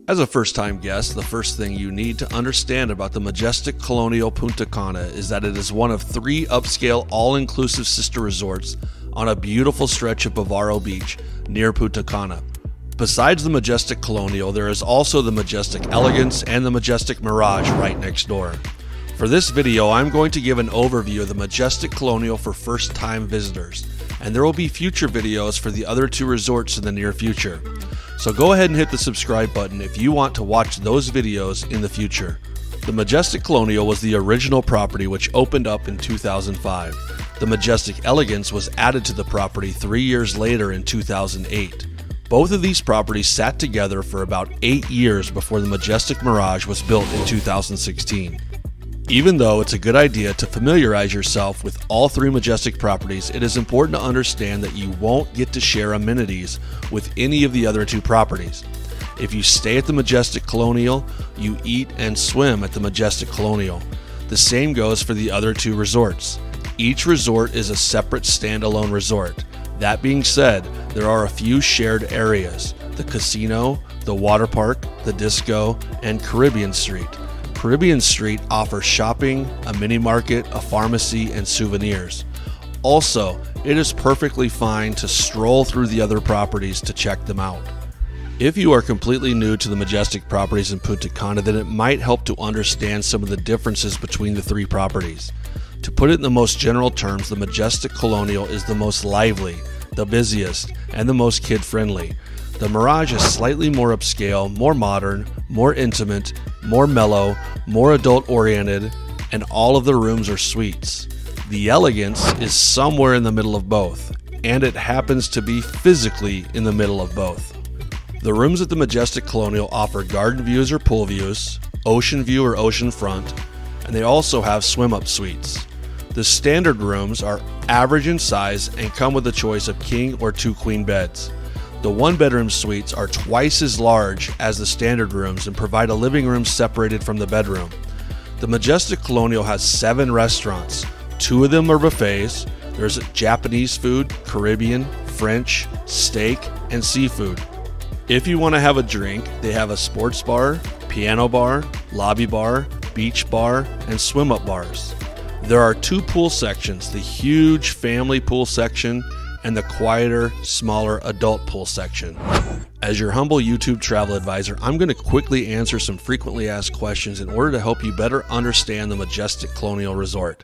As a first-time guest, the first thing you need to understand about the Majestic Colonial Punta Cana is that it is one of 3 upscale all-inclusive sister resorts on a beautiful stretch of Bavaro Beach near Punta Cana. Besides the Majestic Colonial, there is also the Majestic Elegance and the Majestic Mirage right next door. For this video, I'm going to give an overview of the Majestic Colonial for first-time visitors, and there will be future videos for the other 2 resorts in the near future. So go ahead and hit the subscribe button if you want to watch those videos in the future. The Majestic Colonial was the original property which opened up in 2005. The Majestic Elegance was added to the property 3 years later in 2008. Both of these properties sat together for about 8 years before the Majestic Mirage was built in 2016. Even though it's a good idea to familiarize yourself with all 3 Majestic properties, it is important to understand that you won't get to share amenities with any of the other 2 properties. If you stay at the Majestic Colonial, you eat and swim at the Majestic Colonial. The same goes for the other 2 resorts. Each resort is a separate standalone resort. That being said, there are a few shared areas: the casino, the water park, the disco, and Caribbean Street. Caribbean Street offers shopping, a mini market, a pharmacy, and souvenirs. Also, it is perfectly fine to stroll through the other properties to check them out. If you are completely new to the Majestic properties in Punta Cana, then it might help to understand some of the differences between the 3 properties. To put it in the most general terms, the Majestic Colonial is the most lively, the busiest, and the most kid-friendly. The Mirage is slightly more upscale, more modern, more intimate, more mellow, more adult-oriented, and all of the rooms are suites. The Elegance is somewhere in the middle of both, and it happens to be physically in the middle of both. The rooms at the Majestic Colonial offer garden views or pool views, ocean view or ocean front, and they also have swim-up suites. The standard rooms are average in size and come with a choice of king or 2 queen beds. The 1-bedroom suites are twice as large as the standard rooms and provide a living room separated from the bedroom. The Majestic Colonial has 7 restaurants. 2 of them are buffets. There's Japanese food, Caribbean, French, steak, and seafood. If you want to have a drink, they have a sports bar, piano bar, lobby bar, beach bar, and swim-up bars. There are 2 pool sections, the huge family pool section and the quieter, smaller adult pool section. As your humble YouTube travel advisor, I'm going to quickly answer some frequently asked questions in order to help you better understand the Majestic Colonial Resort.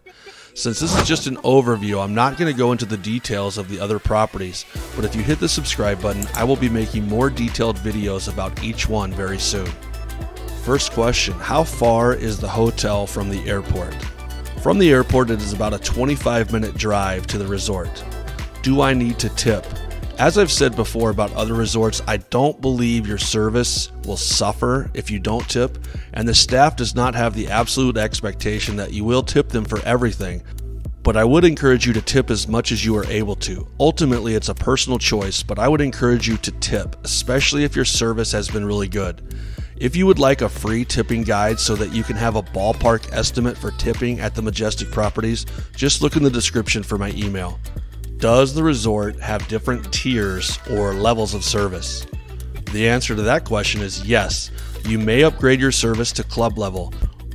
Since this is just an overview, I'm not going to go into the details of the other properties, but if you hit the subscribe button, I will be making more detailed videos about each one very soon. First question: how far is the hotel from the airport? From the airport, it is about a 25-minute drive to the resort. Do I need to tip? As I've said before about other resorts, I don't believe your service will suffer if you don't tip, and the staff does not have the absolute expectation that you will tip them for everything, but I would encourage you to tip as much as you are able to. Ultimately, it's a personal choice, but I would encourage you to tip, especially if your service has been really good. If you would like a free tipping guide so that you can have a ballpark estimate for tipping at the Majestic properties, just look in the description for my email. Does the resort have different tiers or levels of service? The answer to that question is yes. You may upgrade your service to club level,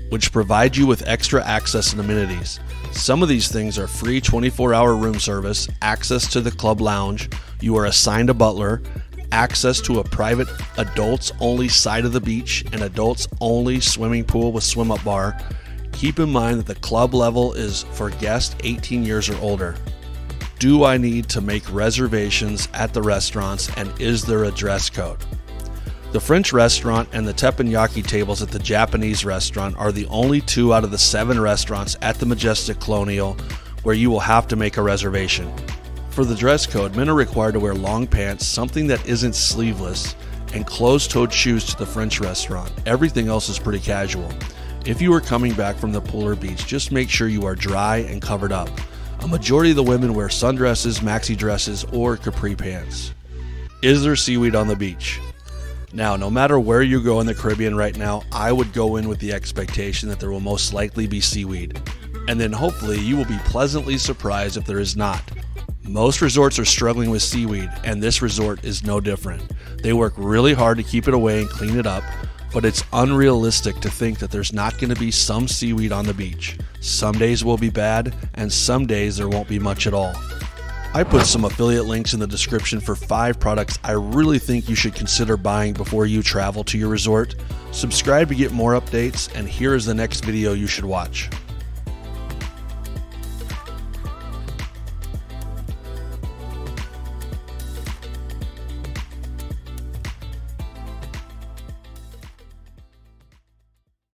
which provides you with extra access and amenities. Some of these things are free 24-hour room service, access to the club lounge, you are assigned a butler, access to a private adults-only side of the beach, and adults-only swimming pool with swim-up bar. Keep in mind that the club level is for guests 18 years or older. Do I need to make reservations at the restaurants, and is there a dress code? The French restaurant and the teppanyaki tables at the Japanese restaurant are the only 2 out of the 7 restaurants at the Majestic Colonial where you will have to make a reservation. For the dress code, men are required to wear long pants, something that isn't sleeveless, and closed-toed shoes to the French restaurant. Everything else is pretty casual. If you are coming back from the pool or beach, just make sure you are dry and covered up. A majority of the women wear sundresses, maxi dresses, or capri pants. Is there seaweed on the beach? Now, no matter where you go in the Caribbean right now, I would go in with the expectation that there will most likely be seaweed. And then hopefully you will be pleasantly surprised if there is not. Most resorts are struggling with seaweed, and this resort is no different. They work really hard to keep it away and clean it up, but it's unrealistic to think that there's not going to be some seaweed on the beach. Some days will be bad, and some days there won't be much at all. I put some affiliate links in the description for 5 products I really think you should consider buying before you travel to your resort. Subscribe to get more updates, and here is the next video you should watch.